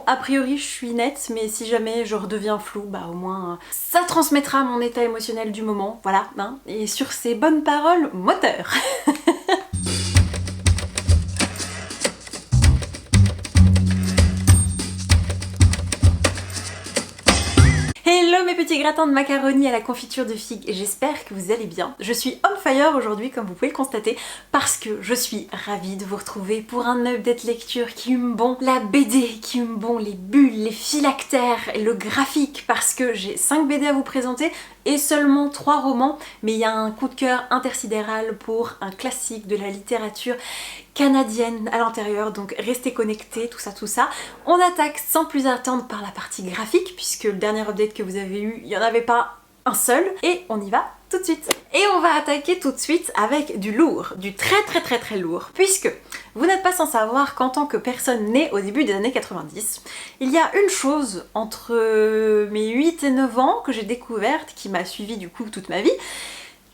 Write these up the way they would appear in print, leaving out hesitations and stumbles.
a priori je suis nette, mais si jamais je redeviens floue, bah au moins ça transmettra mon état émotionnel du moment, voilà, hein. Et sur ces bonnes paroles, moteur. Hello mes petits gratins de macaroni à la confiture de figues, j'espère que vous allez bien. Je suis on fire aujourd'hui comme vous pouvez le constater parce que je suis ravie de vous retrouver pour un update lecture qui hume bon la BD, qui hume bon les bulles, les phylactères, le graphique parce que j'ai 5 BD à vous présenter et seulement 3 romans, mais il y a un coup de cœur intersidéral pour un classique de la littérature canadienne à l'intérieur, donc restez connectés, tout ça. On attaque sans plus attendre par la partie graphique, puisque le dernier update que vous avez eu, il n'y en avait pas un seul, et on y va tout de suite. Et on va attaquer tout de suite avec du lourd, du très lourd, puisque vous n'êtes pas sans savoir qu'en tant que personne née au début des années 90, il y a une chose entre mes 8 et 9 ans que j'ai découverte, qui m'a suivie du coup toute ma vie,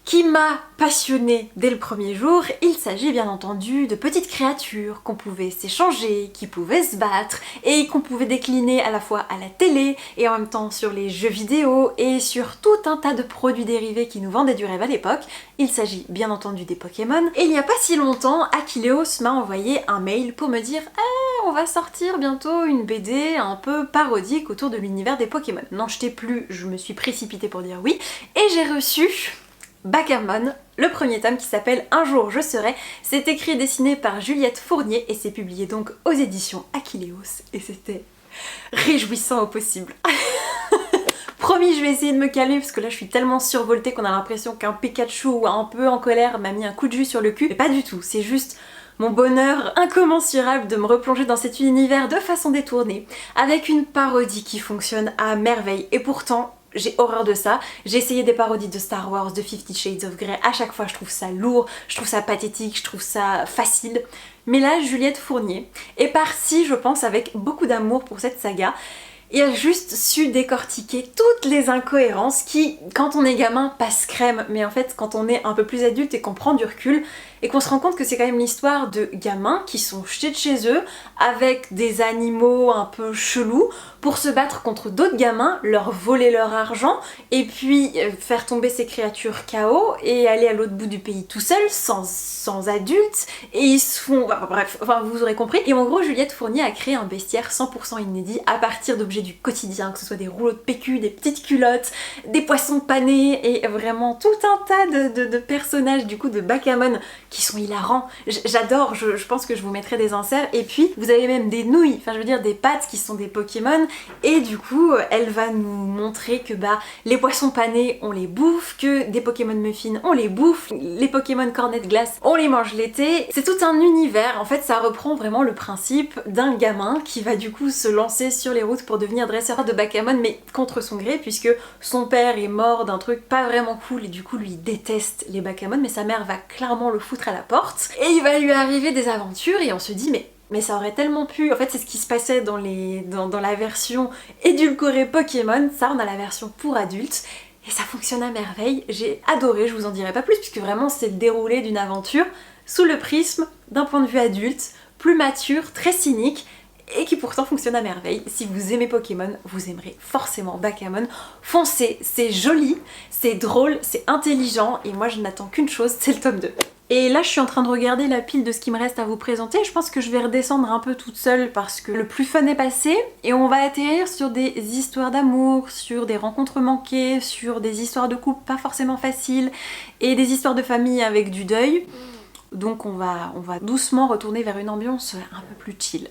qui m'a passionnée dès le premier jour. Il s'agit bien entendu de petites créatures qu'on pouvait s'échanger, qui pouvaient se battre et qu'on pouvait décliner à la fois à la télé et en même temps sur les jeux vidéo et sur tout un tas de produits dérivés qui nous vendaient du rêve à l'époque. Il s'agit bien entendu des Pokémon. Et il n'y a pas si longtemps, Akileos m'a envoyé un mail pour me dire « on va sortir bientôt une BD un peu parodique autour de l'univers des Pokémon ». N'en jetez plus, je me suis précipitée pour dire oui et j'ai reçu Bakermon, le premier tome qui s'appelle Un jour je serai. C'est écrit et dessiné par Juliette Fournier et c'est publié donc aux éditions Akileos et c'était réjouissant au possible. Promis, je vais essayer de me calmer parce que là je suis tellement survoltée qu'on a l'impression qu'un Pikachu un peu en colère m'a mis un coup de jus sur le cul. Mais pas du tout, c'est juste mon bonheur incommensurable de me replonger dans cet univers de façon détournée, avec une parodie qui fonctionne à merveille et pourtant j'ai horreur de ça. J'ai essayé des parodies de Star Wars, de 50 Shades of Grey, à chaque fois je trouve ça lourd, je trouve ça pathétique, je trouve ça facile. Mais là, Juliette Fournier est partie, je pense, avec beaucoup d'amour pour cette saga et a juste su décortiquer toutes les incohérences qui, quand on est gamin, passent crème, mais en fait, quand on est un peu plus adulte et qu'on prend du recul, et qu'on se rend compte que c'est quand même l'histoire de gamins qui sont jetés de chez eux avec des animaux un peu chelous pour se battre contre d'autres gamins, leur voler leur argent et puis faire tomber ces créatures KO et aller à l'autre bout du pays tout seul, sans adultes, et ils se font... bref, enfin vous aurez compris. Et en gros, Juliette Fournier a créé un bestiaire 100% inédit à partir d'objets du quotidien, que ce soit des rouleaux de PQ, des petites culottes, des poissons panés et vraiment tout un tas de personnages du coup de Bakamon qui sont hilarants. J'adore, je pense que je vous mettrai des inserts. Et puis vous avez même des nouilles, enfin je veux dire des pâtes qui sont des Pokémon et du coup elle va nous montrer que bah les poissons panés on les bouffe, que des Pokémon muffins on les bouffe, les Pokémon cornets de glace on les mange l'été. C'est tout un univers, en fait ça reprend vraiment le principe d'un gamin qui va du coup se lancer sur les routes pour devenir dresseur de Bakamon mais contre son gré puisque son père est mort d'un truc pas vraiment cool et du coup lui déteste les Bakamon mais sa mère va clairement le foutre à la porte et il va lui arriver des aventures et on se dit mais ça aurait tellement pu... En fait c'est ce qui se passait dans la version édulcorée Pokémon, ça on a la version pour adultes et ça fonctionne à merveille. J'ai adoré, je vous en dirai pas plus puisque vraiment c'est le déroulé d'une aventure sous le prisme d'un point de vue adulte, plus mature, très cynique et qui pourtant fonctionne à merveille. Si vous aimez Pokémon, vous aimerez forcément Bakamon. Foncez, c'est joli, c'est drôle, c'est intelligent et moi je n'attends qu'une chose, c'est le tome 2. Et là je suis en train de regarder la pile de ce qui me reste à vous présenter, je pense que je vais redescendre un peu toute seule parce que le plus fun est passé et on va atterrir sur des histoires d'amour, sur des rencontres manquées, sur des histoires de couple pas forcément faciles et des histoires de famille avec du deuil. Donc on va doucement retourner vers une ambiance un peu plus chill.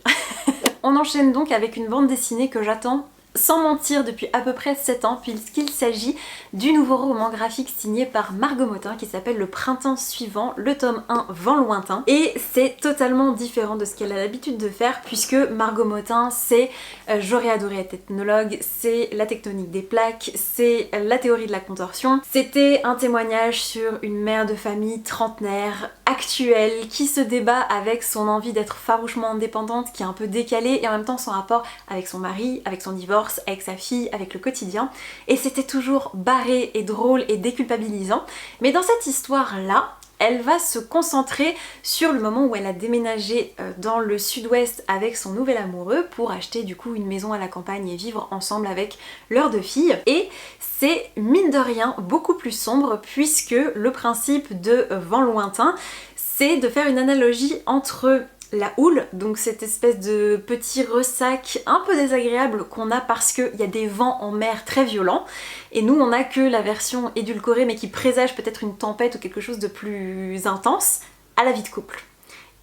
On enchaîne donc avec une bande dessinée que j'attends sans mentir depuis à peu près 7 ans puisqu'il s'agit du nouveau roman graphique signé par Margot Motin qui s'appelle Le printemps suivant, le tome 1 Vent lointain et c'est totalement différent de ce qu'elle a l'habitude de faire puisque Margot Motin c'est J'aurais adoré être ethnologue, c'est la tectonique des plaques, c'est la théorie de la contorsion. C'était un témoignage sur une mère de famille trentenaire actuelle qui se débat avec son envie d'être farouchement indépendante qui est un peu décalée et en même temps son rapport avec son mari, avec son divorce, avec sa fille, avec le quotidien et c'était toujours barré et drôle et déculpabilisant mais dans cette histoire là elle va se concentrer sur le moment où elle a déménagé dans le sud-ouest avec son nouvel amoureux pour acheter du coup une maison à la campagne et vivre ensemble avec leurs 2 filles. Et c'est mine de rien beaucoup plus sombre puisque le principe de Vent lointain, c'est de faire une analogie entre la houle, donc cette espèce de petit ressac un peu désagréable qu'on a parce qu'il y a des vents en mer très violents, et nous on a que la version édulcorée mais qui présage peut-être une tempête ou quelque chose de plus intense, à la vie de couple.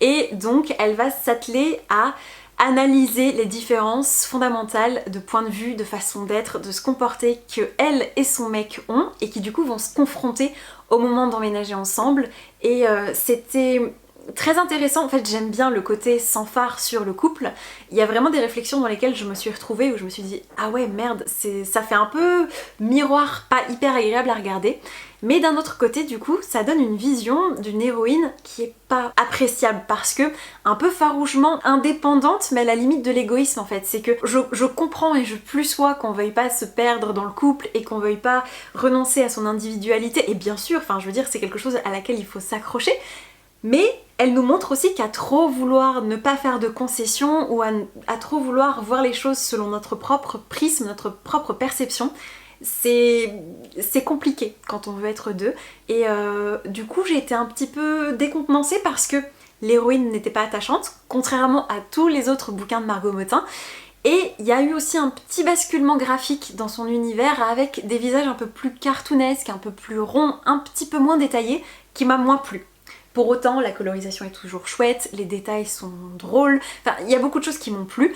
Et donc elle va s'atteler à analyser les différences fondamentales de point de vue, de façon d'être, de se comporter que elle et son mec ont et qui du coup vont se confronter au moment d'emménager ensemble. Et c'était très intéressant, en fait j'aime bien le côté sans phare sur le couple. Il y a vraiment des réflexions dans lesquelles je me suis retrouvée où je me suis dit ah ouais merde, ça fait un peu miroir pas hyper agréable à regarder. Mais d'un autre côté du coup ça donne une vision d'une héroïne qui est pas appréciable parce que un peu farouchement indépendante mais à la limite de l'égoïsme en fait. C'est que je comprends et je plus sois qu'on veuille pas se perdre dans le couple et qu'on veuille pas renoncer à son individualité, et bien sûr, enfin je veux dire c'est quelque chose à laquelle il faut s'accrocher, mais elle nous montre aussi qu'à trop vouloir ne pas faire de concessions ou à trop vouloir voir les choses selon notre propre prisme, notre propre perception, c'est compliqué quand on veut être 2. Et du coup j'ai été un petit peu décontenancée parce que l'héroïne n'était pas attachante, contrairement à tous les autres bouquins de Margot Motin. Et il y a eu aussi un petit basculement graphique dans son univers avec des visages un peu plus cartoonesques, un peu plus ronds, un petit peu moins détaillés, qui m'a moins plu. Pour autant, la colorisation est toujours chouette, les détails sont drôles, enfin il y a beaucoup de choses qui m'ont plu,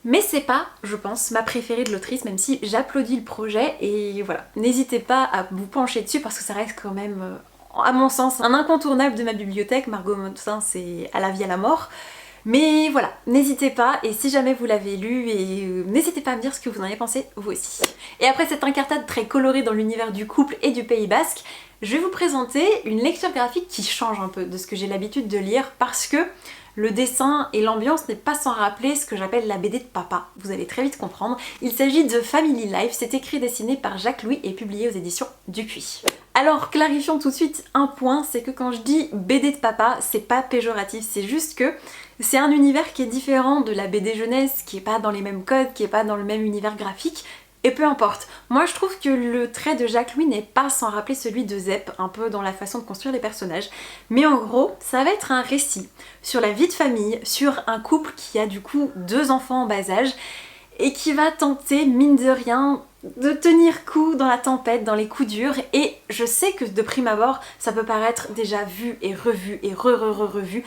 mais c'est pas, je pense, ma préférée de l'autrice, même si j'applaudis le projet, et voilà. N'hésitez pas à vous pencher dessus parce que ça reste quand même, à mon sens, un incontournable de ma bibliothèque. Margot Motin, c'est à la vie à la mort. Mais voilà, n'hésitez pas, et si jamais vous l'avez lu, et n'hésitez pas à me dire ce que vous en avez pensé vous aussi. Et après cette incartade très colorée dans l'univers du couple et du Pays Basque, je vais vous présenter une lecture graphique qui change un peu de ce que j'ai l'habitude de lire parce que le dessin et l'ambiance n'est pas sans rappeler ce que j'appelle la BD de papa. Vous allez très vite comprendre. Il s'agit de Family Life, c'est écrit et dessiné par Jacques Louis et publié aux éditions Dupuis. Alors clarifions tout de suite un point, c'est que quand je dis BD de papa, c'est pas péjoratif, c'est juste que c'est un univers qui est différent de la BD jeunesse, qui est pas dans les mêmes codes, qui est pas dans le même univers graphique. Et peu importe, moi je trouve que le trait de Jacques Louis n'est pas sans rappeler celui de Zep, un peu dans la façon de construire les personnages, mais en gros, ça va être un récit sur la vie de famille, sur un couple qui a du coup 2 enfants en bas âge, et qui va tenter, mine de rien, de tenir coup dans la tempête, dans les coups durs. Et je sais que de prime abord, ça peut paraître déjà vu et revu et revu.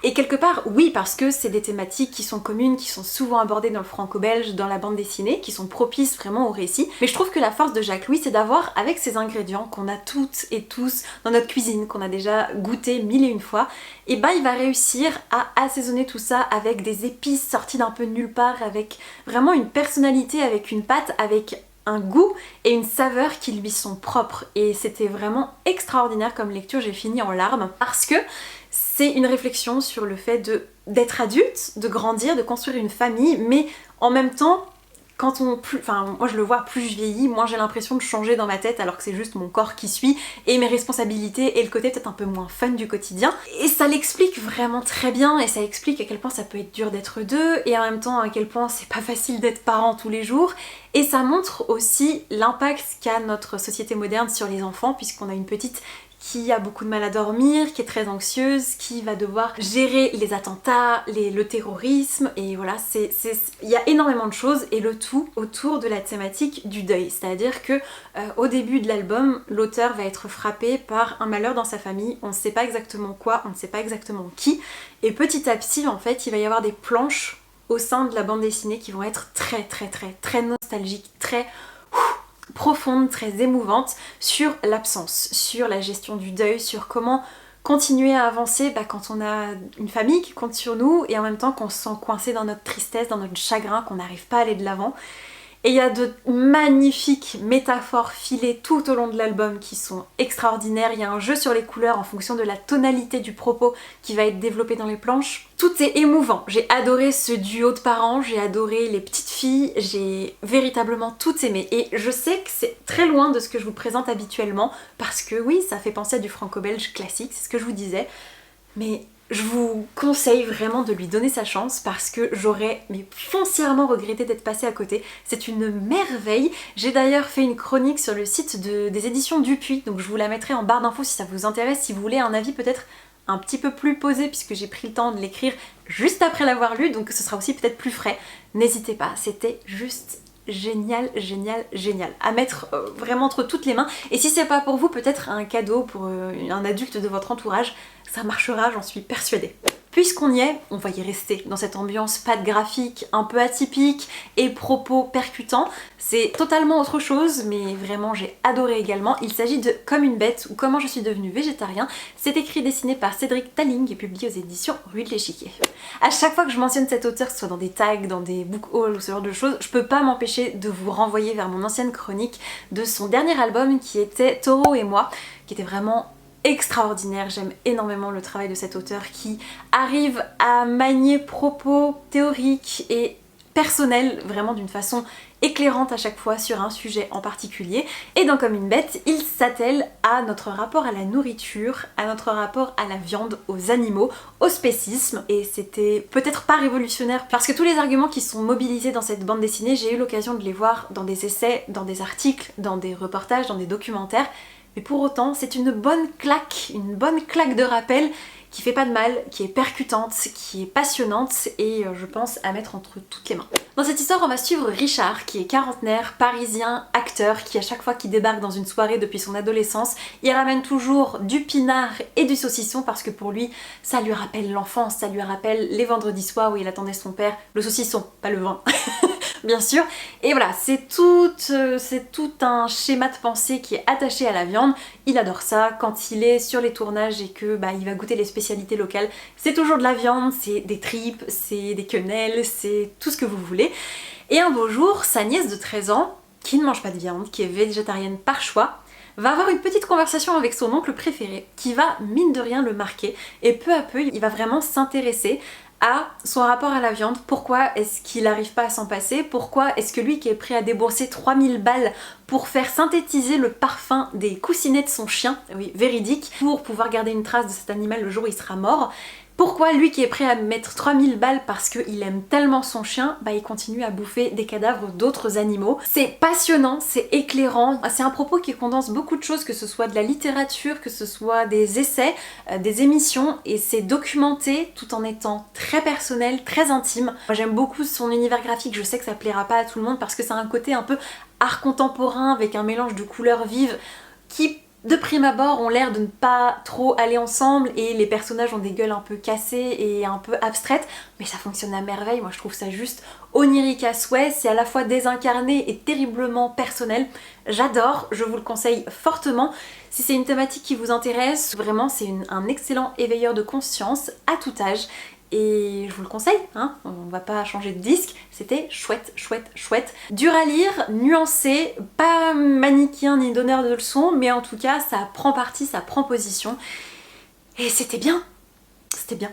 Et quelque part, oui, parce que c'est des thématiques qui sont communes, qui sont souvent abordées dans le franco-belge, dans la bande dessinée, qui sont propices vraiment au récit. Mais je trouve que la force de Jacques Louis, c'est d'avoir, avec ces ingrédients qu'on a toutes et tous dans notre cuisine, qu'on a déjà goûté 1001 fois, et ben il va réussir à assaisonner tout ça avec des épices sorties d'un peu nulle part, avec vraiment une personnalité, avec une patte, avec un goût et une saveur qui lui sont propres. Et c'était vraiment extraordinaire comme lecture, j'ai fini en larmes parce que c'est une réflexion sur le fait d'être adulte, de grandir, de construire une famille, mais en même temps, quand moi je le vois, plus je vieillis, moins j'ai l'impression de changer dans ma tête alors que c'est juste mon corps qui suit et mes responsabilités et le côté peut-être un peu moins fun du quotidien. Et ça l'explique vraiment très bien et ça explique à quel point ça peut être dur d'être 2 et en même temps à quel point c'est pas facile d'être parent tous les jours. Et ça montre aussi l'impact qu'a notre société moderne sur les enfants puisqu'on a une petite qui a beaucoup de mal à dormir, qui est très anxieuse, qui va devoir gérer les attentats, le terrorisme, et voilà, il y a énormément de choses, et le tout autour de la thématique du deuil. C'est-à-dire que au début de l'album, l'auteur va être frappé par un malheur dans sa famille, on ne sait pas exactement quoi, on ne sait pas exactement qui, et petit à petit, en fait, il va y avoir des planches au sein de la bande dessinée qui vont être très nostalgiques, très profonde, très émouvante sur l'absence, sur la gestion du deuil, sur comment continuer à avancer quand on a une famille qui compte sur nous et en même temps qu'on se sent coincé dans notre tristesse, dans notre chagrin, qu'on n'arrive pas à aller de l'avant. Et il y a de magnifiques métaphores filées tout au long de l'album qui sont extraordinaires. Il y a un jeu sur les couleurs en fonction de la tonalité du propos qui va être développé dans les planches. Tout est émouvant. J'ai adoré ce duo de parents, j'ai adoré les petites filles, j'ai véritablement tout aimé. Et je sais que c'est très loin de ce que je vous présente habituellement parce que oui, ça fait penser à du franco-belge classique, c'est ce que je vous disais. Mais je vous conseille vraiment de lui donner sa chance parce que j'aurais mais foncièrement regretté d'être passée à côté. C'est une merveille. J'ai d'ailleurs fait une chronique sur le site des éditions Dupuis, donc je vous la mettrai en barre d'infos si ça vous intéresse, si vous voulez un avis peut-être un petit peu plus posé puisque j'ai pris le temps de l'écrire juste après l'avoir lu, donc ce sera aussi peut-être plus frais. N'hésitez pas, c'était juste génial, génial, génial. À mettre vraiment entre toutes les mains. Et si c'est pas pour vous, peut-être un cadeau pour un adulte de votre entourage, ça marchera, j'en suis persuadée. Puisqu'on y est, on va y rester dans cette ambiance patte graphique un peu atypique et propos percutants. C'est totalement autre chose, mais vraiment j'ai adoré également. Il s'agit de Comme une bête ou Comment je suis devenu végétarien. C'est écrit et dessiné par Cédric Talling et publié aux éditions Rue de l'Échiquier. À chaque fois que je mentionne cet auteur, que ce soit dans des tags, dans des book hauls ou ce genre de choses, je peux pas m'empêcher de vous renvoyer vers mon ancienne chronique de son dernier album qui était Taureau et moi, qui était vraiment extraordinaire. J'aime énormément le travail de cet auteur qui arrive à manier propos théoriques et personnels vraiment d'une façon éclairante à chaque fois sur un sujet en particulier. Et dans Comme une bête, il s'attelle à notre rapport à la nourriture, à notre rapport à la viande, aux animaux, au spécisme. Et c'était peut-être pas révolutionnaire parce que tous les arguments qui sont mobilisés dans cette bande dessinée, j'ai eu l'occasion de les voir dans des essais, dans des articles, dans des reportages, dans des documentaires. Mais pour autant, c'est une bonne claque de rappel qui fait pas de mal, qui est percutante, qui est passionnante et je pense à mettre entre toutes les mains. Dans cette histoire, on va suivre Richard qui est quarantenaire, parisien, acteur, qui à chaque fois qu'il débarque dans une soirée depuis son adolescence, il ramène toujours du pinard et du saucisson parce que pour lui, ça lui rappelle l'enfance, ça lui rappelle les vendredis soirs où il attendait son père, le saucisson, pas le vin. Bien sûr, et voilà, c'est tout un schéma de pensée qui est attaché à la viande. Il adore ça, quand il est sur les tournages et que il va goûter les spécialités locales, c'est toujours de la viande, c'est des tripes, c'est des quenelles, c'est tout ce que vous voulez. Et un beau jour, sa nièce de 13 ans, qui ne mange pas de viande, qui est végétarienne par choix, va avoir une petite conversation avec son oncle préféré, qui va mine de rien le marquer, et peu à peu, il va vraiment s'intéresser à son rapport à la viande. Pourquoi est-ce qu'il n'arrive pas à s'en passer? Pourquoi est-ce que lui qui est prêt à débourser 3000 balles pour faire synthétiser le parfum des coussinets de son chien, oui véridique, pour pouvoir garder une trace de cet animal le jour où il sera mort, pourquoi lui qui est prêt à mettre 3000 balles parce qu'il aime tellement son chien, il continue à bouffer des cadavres d'autres animaux. C'est passionnant, c'est éclairant, c'est un propos qui condense beaucoup de choses, que ce soit de la littérature, que ce soit des essais, des émissions, et c'est documenté tout en étant très personnel, très intime. Moi j'aime beaucoup son univers graphique, je sais que ça plaira pas à tout le monde parce que ça a un côté un peu art contemporain avec un mélange de couleurs vives qui de prime abord ont l'air de ne pas trop aller ensemble et les personnages ont des gueules un peu cassées et un peu abstraites, mais ça fonctionne à merveille. Moi je trouve ça juste onirique à souhait, c'est à la fois désincarné et terriblement personnel. J'adore, je vous le conseille fortement. Si c'est une thématique qui vous intéresse, vraiment c'est un excellent éveilleur de conscience à tout âge. Et je vous le conseille, hein, on va pas changer de disque, c'était chouette, chouette, chouette. Dur à lire, nuancé, pas manichéen ni donneur de leçons, mais en tout cas ça prend parti, ça prend position. Et c'était bien, c'était bien.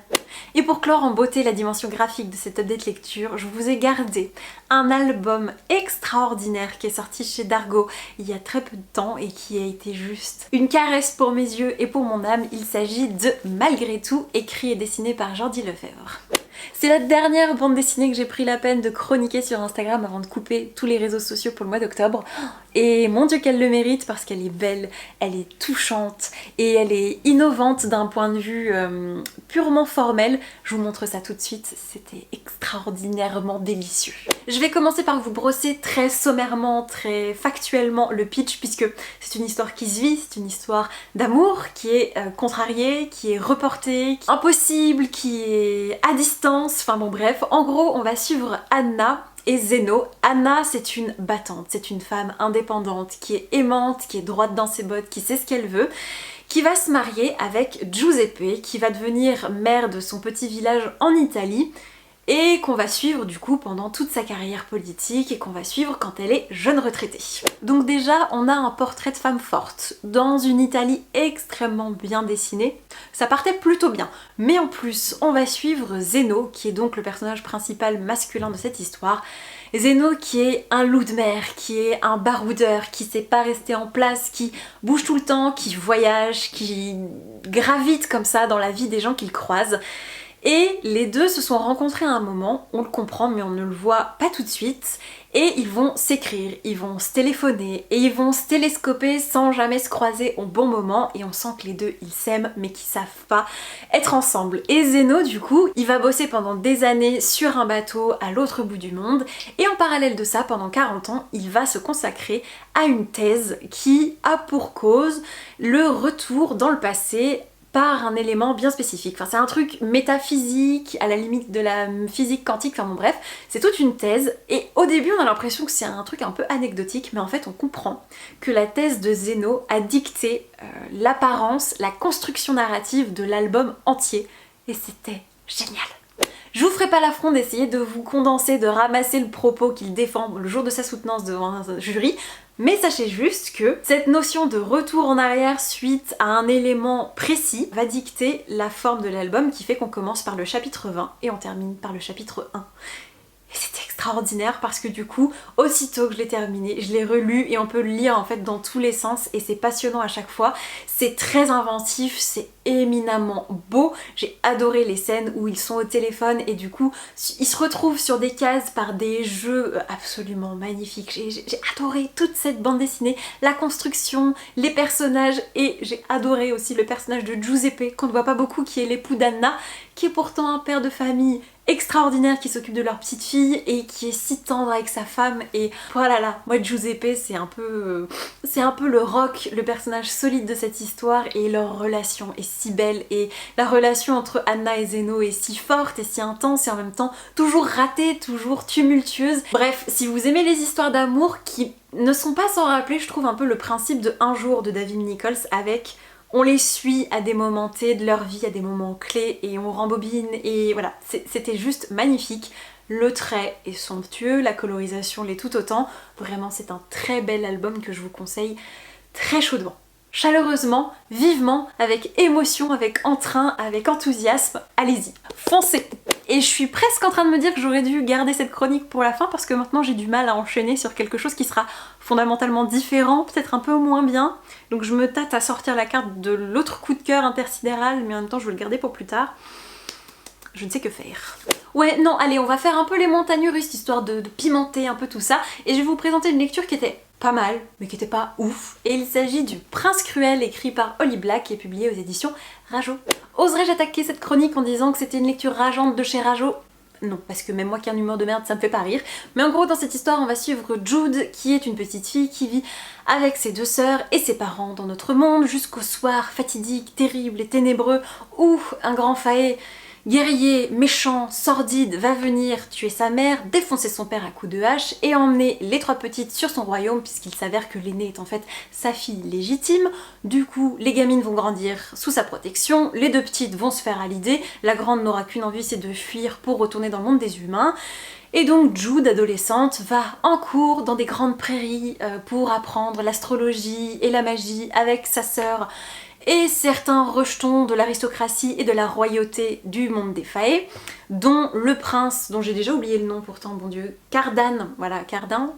Et pour clore en beauté la dimension graphique de cette update lecture, je vous ai gardé un album extraordinaire qui est sorti chez Dargo il y a très peu de temps et qui a été juste une caresse pour mes yeux et pour mon âme. Il s'agit de Malgré tout, écrit et dessiné par Jordi Lefebvre. C'est la dernière bande dessinée que j'ai pris la peine de chroniquer sur Instagram avant de couper tous les réseaux sociaux pour le mois d'octobre. Et mon Dieu qu'elle le mérite parce qu'elle est belle, elle est touchante et elle est innovante d'un point de vue purement formel. Je vous montre ça tout de suite, c'était extraordinairement délicieux. Je vais commencer par vous brosser très sommairement, très factuellement le pitch puisque c'est une histoire qui se vit, c'est une histoire d'amour qui est contrariée, qui est reportée, qui est impossible, qui est à distance, enfin bon bref. En gros, on va suivre Anna et Zeno. Anna, c'est une battante, c'est une femme indépendante, qui est aimante, qui est droite dans ses bottes, qui sait ce qu'elle veut, qui va se marier avec Giuseppe, qui va devenir maire de son petit village en Italie. et qu'on va suivre du coup pendant toute sa carrière politique et qu'on va suivre quand elle est jeune retraitée. Donc déjà on a un portrait de femme forte dans une Italie extrêmement bien dessinée, ça partait plutôt bien, mais en plus on va suivre Zeno qui est donc le personnage principal masculin de cette histoire. Zeno qui est un loup de mer, qui est un baroudeur, qui sait pas rester en place, qui bouge tout le temps, qui voyage, qui gravite comme ça dans la vie des gens qu'il croise. Et les deux se sont rencontrés à un moment, on le comprend mais on ne le voit pas tout de suite, et ils vont s'écrire, ils vont se téléphoner, et ils vont se télescoper sans jamais se croiser au bon moment, et on sent que les deux ils s'aiment mais qu'ils savent pas être ensemble. Et Zeno du coup, il va bosser pendant des années sur un bateau à l'autre bout du monde, et en parallèle de ça, pendant 40 ans, il va se consacrer à une thèse qui a pour cause le retour dans le passé par un élément bien spécifique. Enfin, c'est un truc métaphysique, à la limite de la physique quantique, enfin bon bref, c'est toute une thèse, et au début on a l'impression que c'est un truc un peu anecdotique, mais en fait on comprend que la thèse de Zeno a dicté l'apparence, la construction narrative de l'album entier, et c'était génial. Je vous ferai pas l'affront d'essayer de vous condenser, de ramasser le propos qu'il défend le jour de sa soutenance devant un jury, mais sachez juste que cette notion de retour en arrière suite à un élément précis va dicter la forme de l'album qui fait qu'on commence par le chapitre 20 et on termine par le chapitre 1. Et c'était extraordinaire parce que du coup, aussitôt que je l'ai terminé, je l'ai relu et on peut le lire en fait dans tous les sens et c'est passionnant à chaque fois. C'est très inventif, c'est éminemment beau. J'ai adoré les scènes où ils sont au téléphone et du coup, ils se retrouvent sur des cases par des jeux absolument magnifiques. J'ai adoré toute cette bande dessinée, la construction, les personnages et j'ai adoré aussi le personnage de Giuseppe qu'on ne voit pas beaucoup qui est l'époux d'Anna, qui est pourtant un père de famille extraordinaire qui s'occupe de leur petite fille et qui est si tendre avec sa femme et voilà là, moi Giuseppe c'est un peu le rock, le personnage solide de cette histoire et leur relation est si belle et la relation entre Anna et Zeno est si forte et si intense et en même temps toujours ratée, toujours tumultueuse. Bref, si vous aimez les histoires d'amour qui ne sont pas sans rappeler je trouve un peu le principe de Un jour de David Nichols avec on les suit à des moments T de leur vie, à des moments clés et on rembobine et voilà, c'était juste magnifique. Le trait est somptueux, la colorisation l'est tout autant. Vraiment c'est un très bel album que je vous conseille très chaudement. Chaleureusement, vivement, avec émotion, avec entrain, avec enthousiasme, allez-y, foncez! Et je suis presque en train de me dire que j'aurais dû garder cette chronique pour la fin parce que maintenant j'ai du mal à enchaîner sur quelque chose qui sera fondamentalement différent, peut-être un peu moins bien. Donc je me tâte à sortir la carte de l'autre coup de cœur intersidéral, mais en même temps je veux le garder pour plus tard. Je ne sais que faire. Ouais, non, allez, on va faire un peu les montagnes russes, histoire de pimenter un peu tout ça. Et je vais vous présenter une lecture qui était pas mal, mais qui était pas ouf. Et il s'agit du Prince Cruel, écrit par Holly Black et publié aux éditions Rajo. Oserais-je attaquer cette chronique en disant que c'était une lecture rageante de chez Rajo ? Non, parce que même moi qui ai un humour de merde, ça me fait pas rire. Mais en gros, dans cette histoire, on va suivre Jude, qui est une petite fille qui vit avec ses deux sœurs et ses parents dans notre monde, jusqu'au soir fatidique, terrible et ténébreux, où un grand faé guerrier, méchant, sordide, va venir tuer sa mère, défoncer son père à coups de hache et emmener les trois petites sur son royaume puisqu'il s'avère que l'aînée est en fait sa fille légitime. Du coup, les gamines vont grandir sous sa protection, les deux petites vont se faire à l'idée, la grande n'aura qu'une envie, c'est de fuir pour retourner dans le monde des humains. Et donc Jude, adolescente, va en cours dans des grandes prairies pour apprendre l'astrologie et la magie avec sa sœur et certains rejetons de l'aristocratie et de la royauté du monde des faées, dont le prince, dont j'ai déjà oublié le nom pourtant, bon Dieu, Cardan, voilà, Cardan,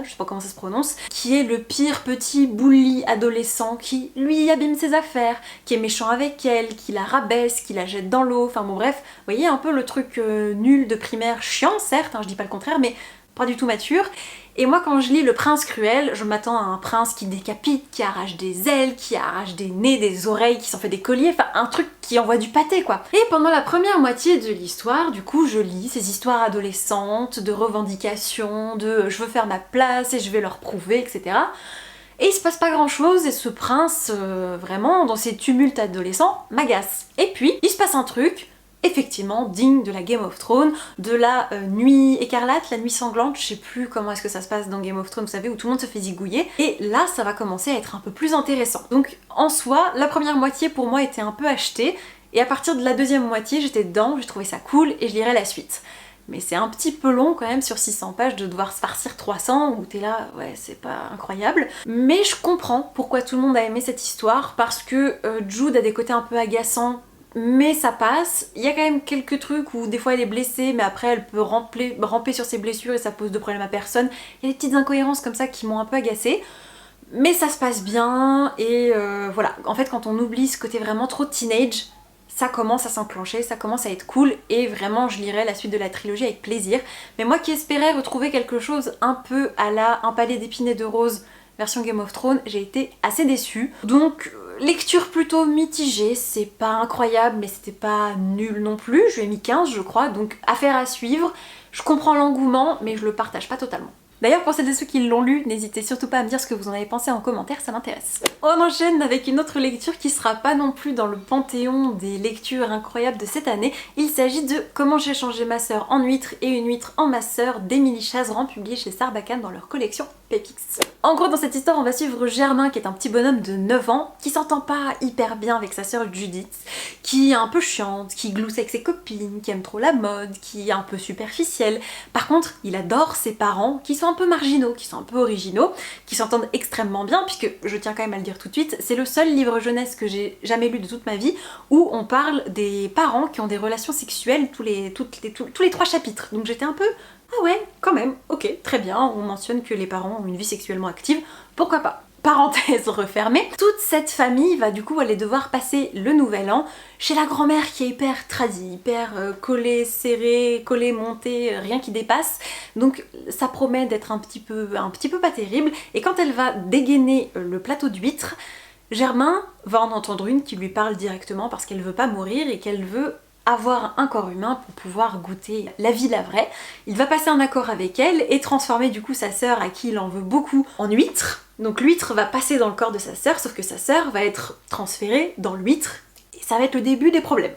je sais pas comment ça se prononce, qui est le pire petit bully adolescent qui lui abîme ses affaires, qui est méchant avec elle, qui la rabaisse, qui la jette dans l'eau, enfin bon bref, vous voyez un peu le truc nul de primaire, chiant certes, hein, je dis pas le contraire, mais pas du tout mature. Et moi quand je lis Le Prince Cruel, je m'attends à un prince qui décapite, qui arrache des ailes, qui arrache des nez, des oreilles, qui s'en fait des colliers, enfin un truc qui envoie du pâté quoi. Et pendant la première moitié de l'histoire, du coup je lis ces histoires adolescentes, de revendications, de je veux faire ma place et je vais leur prouver, etc. Et il se passe pas grand chose et ce prince, vraiment, dans ses tumultes adolescents, m'agace. Et puis, il se passe un truc, effectivement digne de la Game of Thrones, de la nuit écarlate, la nuit sanglante, je sais plus comment est-ce que ça se passe dans Game of Thrones, vous savez, où tout le monde se fait zigouiller, et là ça va commencer à être un peu plus intéressant. Donc en soi, la première moitié pour moi était un peu achetée, et à partir de la deuxième moitié j'étais dedans, j'ai trouvé ça cool, et je lirai la suite. mais c'est un petit peu long quand même sur 600 pages de devoir se farcir 300 où t'es là, ouais c'est pas incroyable. Mais je comprends pourquoi tout le monde a aimé cette histoire, parce que Jude a des côtés un peu agaçants, mais ça passe. Il y a quand même quelques trucs où des fois elle est blessée, mais après elle peut ramper sur ses blessures et ça pose de problème à personne. Il y a des petites incohérences comme ça qui m'ont un peu agacée. Mais ça se passe bien, et voilà. En fait, quand on oublie ce côté vraiment trop teenage, ça commence à s'enclencher, ça commence à être cool, et vraiment je lirai la suite de la trilogie avec plaisir. Mais moi qui espérais retrouver quelque chose un peu à la Un palais d'épines et de roses version Game of Thrones, j'ai été assez déçue. Donc lecture plutôt mitigée, c'est pas incroyable mais c'était pas nul non plus, je lui ai mis 15 je crois, donc affaire à suivre. Je comprends l'engouement mais je le partage pas totalement. D'ailleurs, pour celles et ceux qui l'ont lu, n'hésitez surtout pas à me dire ce que vous en avez pensé en commentaire, ça m'intéresse. On enchaîne avec une autre lecture qui sera pas non plus dans le panthéon des lectures incroyables de cette année. Il s'agit de Comment j'ai changé ma sœur en huître et une huître en ma sœur d'Émilie Chazeran, publié chez Sarbacane dans leur collection Pépix. En gros, dans cette histoire, on va suivre Germain, qui est un petit bonhomme de 9 ans, qui s'entend pas hyper bien avec sa sœur Judith, qui est un peu chiante, qui glousse avec ses copines, qui aime trop la mode, qui est un peu superficielle. Par contre, il adore ses parents, qui sont un peu marginaux, qui sont un peu originaux, qui s'entendent extrêmement bien, puisque, je tiens quand même à le dire tout de suite, c'est le seul livre jeunesse que j'ai jamais lu de toute ma vie, où on parle des parents qui ont des relations sexuelles tous les 3 chapitres. Donc j'étais un peu... Ah ouais, quand même, ok, très bien, on mentionne que les parents ont une vie sexuellement active, pourquoi pas. Parenthèse refermée. Toute cette famille va du coup aller devoir passer le nouvel an chez la grand-mère qui est hyper tradie, hyper collée, serrée, collée, montée, rien qui dépasse. Donc ça promet d'être un petit peu pas terrible. Et quand elle va dégainer le plateau d'huîtres, Germain va en entendre une qui lui parle directement parce qu'elle veut pas mourir et qu'elle veut avoir un corps humain pour pouvoir goûter la vie, la vraie. Il va passer un accord avec elle et transformer du coup sa sœur, à qui il en veut beaucoup, en huître. Donc l'huître va passer dans le corps de sa sœur, sauf que sa sœur va être transférée dans l'huître et ça va être le début des problèmes.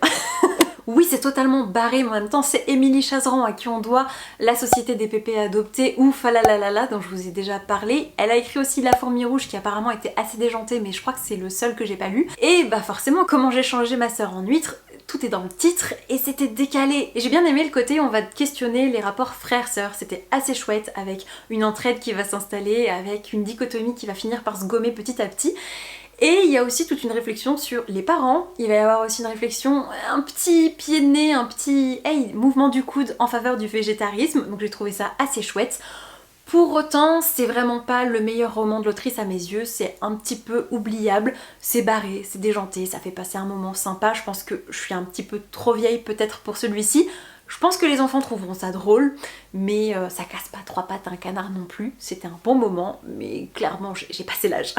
Oui, c'est totalement barré, mais en même temps, c'est Émilie Chazeran à qui on doit La Société des pépés adoptés ou Falalalala, dont je vous ai déjà parlé. Elle a écrit aussi La Fourmi Rouge, qui apparemment était assez déjantée, mais je crois que c'est le seul que j'ai pas lu. Et bah forcément, Comment j'ai changé ma sœur en huître, tout est dans le titre, et c'était décalé. Et j'ai bien aimé le côté où on va questionner les rapports frères-sœurs, c'était assez chouette, avec une entraide qui va s'installer, avec une dichotomie qui va finir par se gommer petit à petit. Et il y a aussi toute une réflexion sur les parents, il va y avoir aussi une réflexion, un petit pied de nez, un petit hey, mouvement du coude en faveur du végétarisme, donc j'ai trouvé ça assez chouette. Pour autant, c'est vraiment pas le meilleur roman de l'autrice à mes yeux, c'est un petit peu oubliable, c'est barré, c'est déjanté, ça fait passer un moment sympa, je pense que je suis un petit peu trop vieille peut-être pour celui-ci. Je pense que les enfants trouveront ça drôle, mais ça casse pas 3 pattes à un canard non plus, c'était un bon moment, mais clairement j'ai passé l'âge.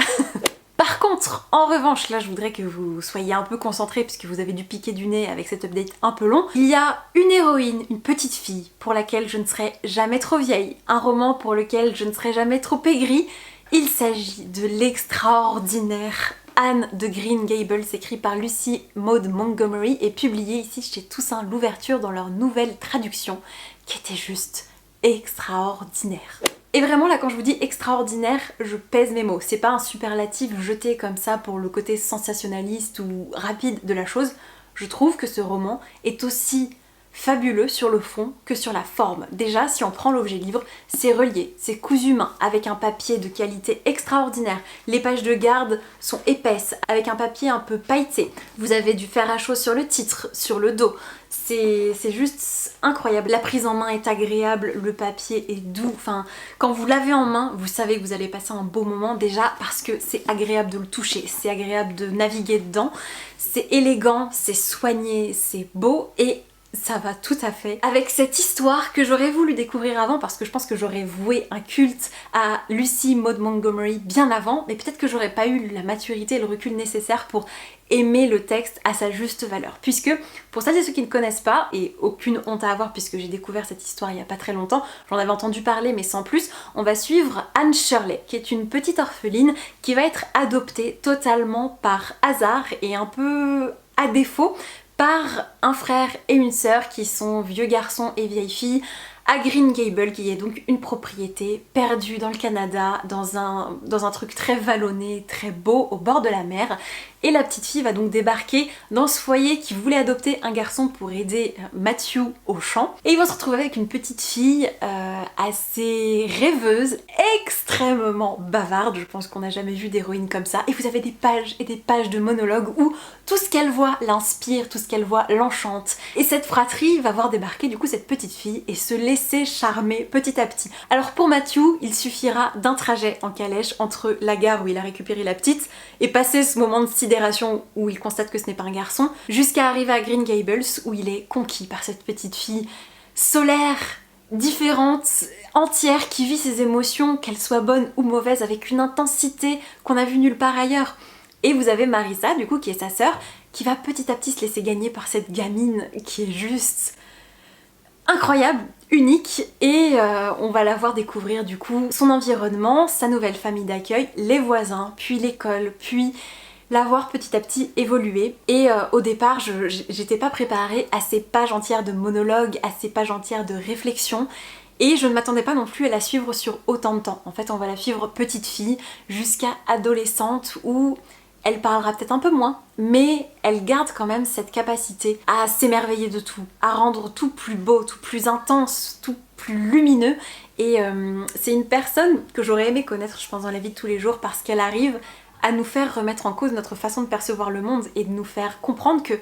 Par contre, en revanche, là je voudrais que vous soyez un peu concentrés puisque vous avez dû piquer du nez avec cet update un peu long. Il y a une héroïne, une petite fille, pour laquelle je ne serai jamais trop vieille, un roman pour lequel je ne serai jamais trop aigrie. Il s'agit de l'extraordinaire Anne de Green Gables, écrit par Lucy Maud Montgomery et publié ici chez Toussaint Louverture dans leur nouvelle traduction, qui était juste extraordinaire. Et vraiment là quand je vous dis extraordinaire, je pèse mes mots. C'est pas un superlatif jeté comme ça pour le côté sensationnaliste ou rapide de la chose. Je trouve que ce roman est aussi fabuleux sur le fond que sur la forme. Déjà, si on prend l'objet livre, c'est relié, c'est cousu main, avec un papier de qualité extraordinaire. Les pages de garde sont épaisses, avec un papier un peu pailleté. Vous avez du fer à chaud sur le titre, sur le dos. C'est juste incroyable. La prise en main est agréable, le papier est doux. Enfin, quand vous l'avez en main, vous savez que vous allez passer un beau moment déjà parce que c'est agréable de le toucher, c'est agréable de naviguer dedans, c'est élégant, c'est soigné, c'est beau et ça va tout à fait avec cette histoire que j'aurais voulu découvrir avant parce que je pense que j'aurais voué un culte à Lucy Maud Montgomery bien avant, mais peut-être que j'aurais pas eu la maturité et le recul nécessaire pour aimer le texte à sa juste valeur. Puisque, pour celles et ceux qui ne connaissent pas, et aucune honte à avoir puisque j'ai découvert cette histoire il y a pas très longtemps, j'en avais entendu parler mais sans plus, on va suivre Anne Shirley, qui est une petite orpheline qui va être adoptée totalement par hasard et un peu à défaut par un frère et une sœur qui sont vieux garçons et vieilles filles à Green Gables, qui est donc une propriété perdue dans le Canada, dans un truc très vallonné, très beau, au bord de la mer. Et la petite fille va donc débarquer dans ce foyer qui voulait adopter un garçon pour aider Matthew au champ. Et ils vont se retrouver avec une petite fille assez rêveuse, extrêmement bavarde. Je pense qu'on n'a jamais vu d'héroïne comme ça. Et vous avez des pages et des pages de monologues où tout ce qu'elle voit l'inspire, tout ce qu'elle voit l'enchante. Et cette fratrie va voir débarquer du coup cette petite fille et se laisser charmer petit à petit. Alors pour Matthew, il suffira d'un trajet en calèche entre la gare où il a récupéré la petite et passer ce moment de sidération où il constate que ce n'est pas un garçon, jusqu'à arriver à Green Gables où il est conquis par cette petite fille solaire, différente, entière, qui vit ses émotions, qu'elles soient bonnes ou mauvaises, avec une intensité qu'on a vue nulle part ailleurs. Et vous avez Marissa, du coup, qui est sa sœur, qui va petit à petit se laisser gagner par cette gamine qui est juste incroyable, unique, et on va la voir découvrir du coup son environnement, sa nouvelle famille d'accueil, les voisins, puis l'école, puis la voir petit à petit évoluer. Et au départ, j'étais pas préparée à ces pages entières de monologues, à ces pages entières de réflexions, et je ne m'attendais pas non plus à la suivre sur autant de temps. En fait, on va la suivre petite fille jusqu'à adolescente où elle parlera peut-être un peu moins, mais elle garde quand même cette capacité à s'émerveiller de tout, à rendre tout plus beau, tout plus intense, tout plus lumineux. Et c'est une personne que j'aurais aimé connaître, je pense, dans la vie de tous les jours, parce qu'elle arrive à nous faire remettre en cause notre façon de percevoir le monde et de nous faire comprendre que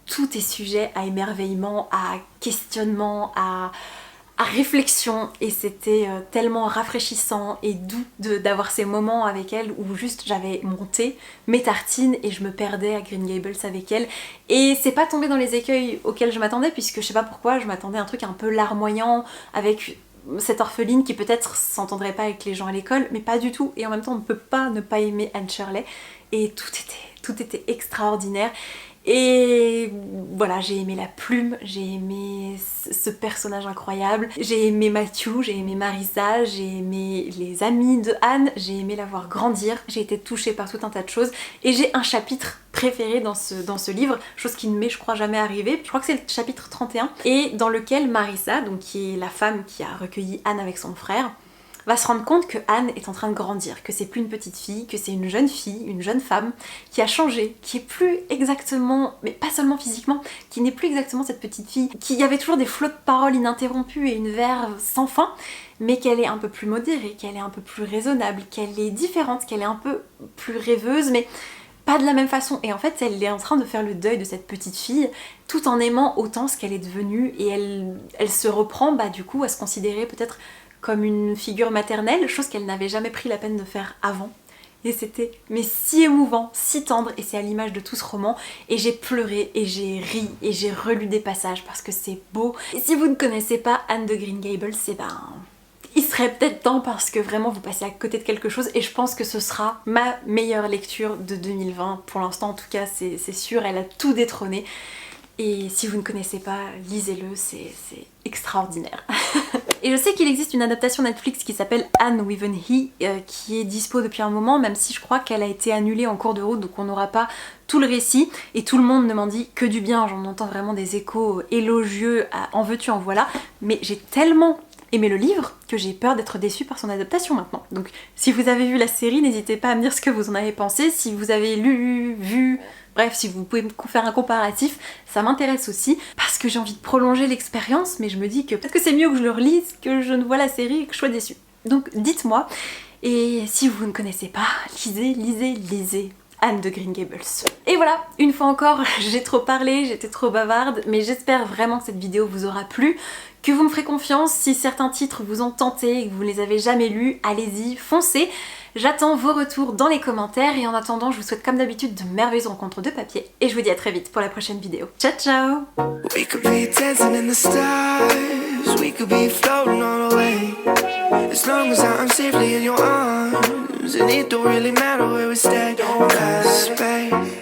tout est sujet à émerveillement, à questionnement, à réflexion, et c'était tellement rafraîchissant et doux d'avoir ces moments avec elle où juste j'avais monté mes tartines et je me perdais à Green Gables avec elle. Et c'est pas tombé dans les écueils auxquels je m'attendais, puisque je sais pas pourquoi, je m'attendais à un truc un peu larmoyant avec cette orpheline qui peut-être s'entendrait pas avec les gens à l'école, mais pas du tout. Et en même temps on ne peut pas ne pas aimer Anne Shirley, et tout était extraordinaire. Et voilà, j'ai aimé la plume, j'ai aimé ce personnage incroyable, j'ai aimé Matthew, j'ai aimé Marissa, j'ai aimé les amis de Anne, j'ai aimé la voir grandir, j'ai été touchée par tout un tas de choses, et j'ai un chapitre préféré dans ce livre, chose qui ne m'est je crois jamais arrivée, je crois que c'est le chapitre 31, et dans lequel Marissa, donc qui est la femme qui a recueilli Anne avec son frère, va se rendre compte que Anne est en train de grandir, que c'est plus une petite fille, que c'est une jeune femme qui a changé, qui est plus exactement, mais pas seulement physiquement, qui n'est plus exactement cette petite fille, qui avait toujours des flots de paroles ininterrompus et une verve sans fin, mais qu'elle est un peu plus modérée, qu'elle est un peu plus raisonnable, qu'elle est différente, qu'elle est un peu plus rêveuse, mais pas de la même façon. Et en fait, elle est en train de faire le deuil de cette petite fille, tout en aimant autant ce qu'elle est devenue, et elle se reprend du coup à se considérer peut-être comme une figure maternelle, chose qu'elle n'avait jamais pris la peine de faire avant. Et c'était mais si émouvant, si tendre, et c'est à l'image de tout ce roman. Et j'ai pleuré, et j'ai ri, et j'ai relu des passages parce que c'est beau. Et si vous ne connaissez pas Anne de Green Gables, il serait peut-être temps, parce que vraiment vous passez à côté de quelque chose, et je pense que ce sera ma meilleure lecture de 2020. Pour l'instant en tout cas, c'est sûr, elle a tout détrôné. Et si vous ne connaissez pas, lisez-le, c'est extraordinaire. Et je sais qu'il existe une adaptation Netflix qui s'appelle Anne with an E, qui est dispo depuis un moment, même si je crois qu'elle a été annulée en cours de route, donc on n'aura pas tout le récit, et tout le monde ne m'en dit que du bien, j'en entends vraiment des échos élogieux, en veux-tu en voilà, mais j'ai tellement aimé le livre que j'ai peur d'être déçue par son adaptation maintenant. Donc si vous avez vu la série, n'hésitez pas à me dire ce que vous en avez pensé, si vous avez lu, vu... Bref, si vous pouvez me faire un comparatif, ça m'intéresse aussi, parce que j'ai envie de prolonger l'expérience, mais je me dis que peut-être que c'est mieux que je le relise, que je ne vois la série et que je sois déçue. Donc dites-moi, et si vous ne connaissez pas, lisez Anne de Green Gables. Et voilà, une fois encore, j'ai trop parlé, j'étais trop bavarde, mais j'espère vraiment que cette vidéo vous aura plu, que vous me ferez confiance. Si certains titres vous ont tenté et que vous ne les avez jamais lus, allez-y, foncez. J'attends vos retours dans les commentaires, et en attendant, je vous souhaite comme d'habitude de merveilleuses rencontres de papier, et je vous dis à très vite pour la prochaine vidéo. Ciao ciao! We could be dancing in the stars, we could be floating all away, as long as I'm safely in your arms, and it don't really matter where we stay, 'cause babe